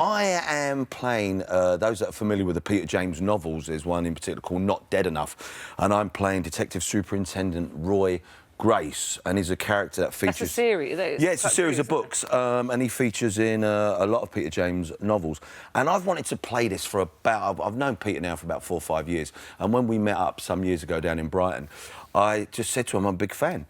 I am playing, those that are familiar with the Peter James novels, there's one in particular called Not Dead Enough, and I'm playing Detective Superintendent Roy Grace, and he's a character that features... That's a series? Yeah, it's a series of books, and he features in a lot of Peter James novels. And I've wanted to play this for about... I've known Peter now for about 4 or 5 years, and when we met up some years ago down in Brighton, I just said to him, I'm a big fan.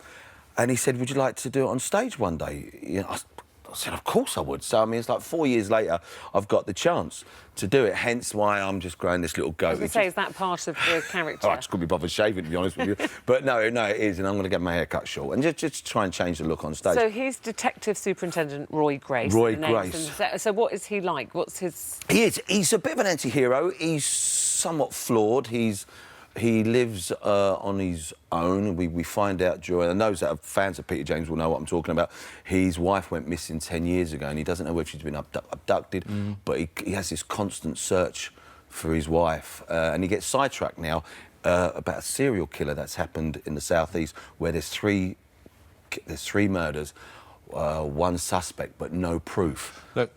And he said, would you like to do it on stage one day? You know, I said, of course I would. So, I mean, it's like 4 years later, I've got the chance to do it, hence why I'm just growing this little goat. I was going to say, is that part of the character? Oh, I just couldn't be bothered shaving, to be honest with you. But no, it is, and I'm going to get my hair cut short and just try and change the look on stage. So he's Detective Superintendent Roy Grace. Roy Grace. So what is he like? What's his... He's a bit of an anti-hero. He's somewhat flawed. He lives on his own. We find out during... And those that are fans of Peter James will know what I'm talking about. His wife went missing 10 years ago, and he doesn't know whether she's been abducted, but he has this constant search for his wife. And he gets sidetracked now about a serial killer that's happened in the southeast, where there's three murders, one suspect, but no proof. Look,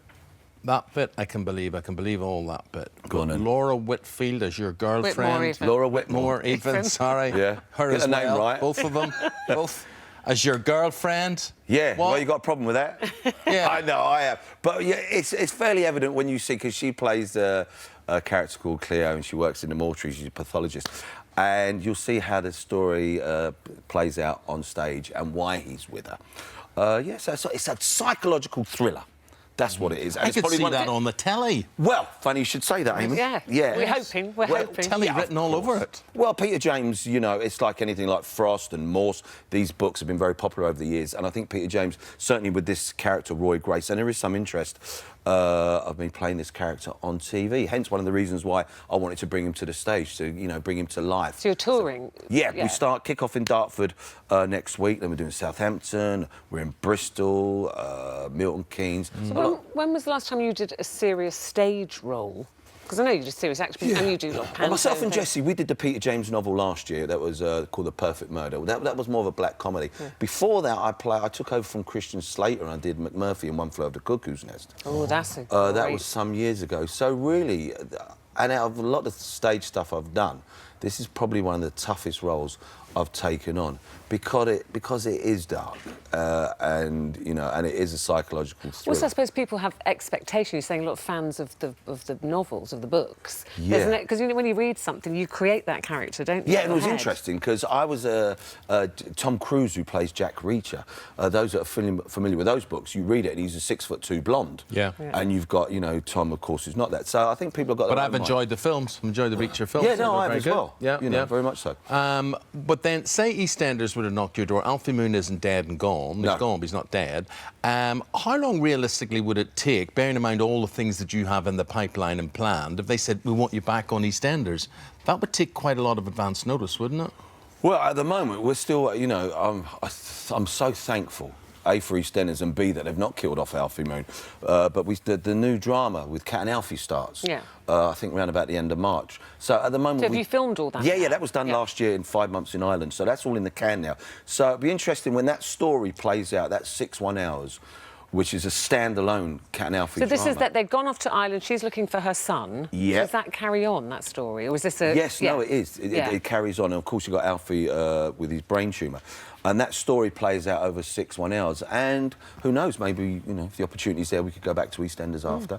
that bit I can believe all that bit. Go on then. Laura Whitfield as your girlfriend. Laura Whitmore. Even, sorry. Yeah. Her Get as the name well. right. Both of them. Both. As your girlfriend. Yeah. What? Well, you got a problem with that? Yeah. I know, I have. But yeah, it's fairly evident when you see, because she plays a character called Cleo, and she works in the mortuary. She's a pathologist. And you'll see how the story plays out on stage and why he's with her. Yeah, so it's a psychological thriller. That's what it is. And I could see that on the telly. Well, funny you should say that, Amy. Yeah. We're hoping. We're hoping. Telly written all over it. Well, Peter James, you know, it's like anything like Frost and Morse. These books have been very popular over the years, and I think Peter James, certainly with this character, Roy Grace, and there is some interest of me playing this character on TV. Hence one of the reasons why I wanted to bring him to the stage, to, you know, bring him to life. So you're touring? Yeah, we kick off in Dartford next week, then we're doing Southampton, we're in Bristol, Milton Keynes. So when was the last time you did a serious stage role? Because I know you do serious acting, and you do like panto. Well, myself and Jessie, we did the Peter James novel last year. That was called The Perfect Murder. That was more of a black comedy. Yeah. Before that, I took over from Christian Slater and I did McMurphy in One Flew Over the Cuckoo's Nest. Oh, that's a great... That was some years ago. So really, and out of a lot of stage stuff I've done, this is probably one of the toughest roles I've taken on because it is dark and you know, and it is a psychological thriller. Well, so I suppose people have expectations. You're saying a lot of fans of the novels, of the books. Yeah. Because you know, when you read something, you create that character, don't you? Yeah, and it was interesting because I was Tom Cruise, who plays Jack Reacher. Those that are familiar with those books, you read it, and he's a 6'2" blonde. Yeah. And you've got, you know, Tom, of course, who's not that. So I think people have got. But I've enjoyed the films. I've enjoyed the Reacher films. Yeah, no, I have as well. Yeah, you know, very much so. But then, say EastEnders would have knocked your door. Alfie Moon isn't dead and gone. He's gone, but he's not dead. How long realistically would it take, bearing in mind all the things that you have in the pipeline and planned, if they said, we want you back on EastEnders? That would take quite a lot of advance notice, wouldn't it? Well, at the moment, we're still, you know, I'm so thankful, A, for EastEnders, and B, that they've not killed off Alfie Moon. But the new drama with Cat and Alfie starts, I think, around about the end of March. So at the moment... So have you filmed all that? Yeah, that was done last year in 5 months in Ireland, so that's all in the can now. So it'll be interesting when that story plays out, that's 6 1-hours, which is a standalone Cat and Alfie drama. So this is that they've gone off to Ireland, she's looking for her son. Yeah. Does that carry on, that story, or is this a... Yes, no, it is. It carries on. And of course, you've got Alfie with his brain tumour. And that story plays out over 6 1-hours. And who knows, maybe, you know, if the opportunity's there, we could go back to EastEnders after.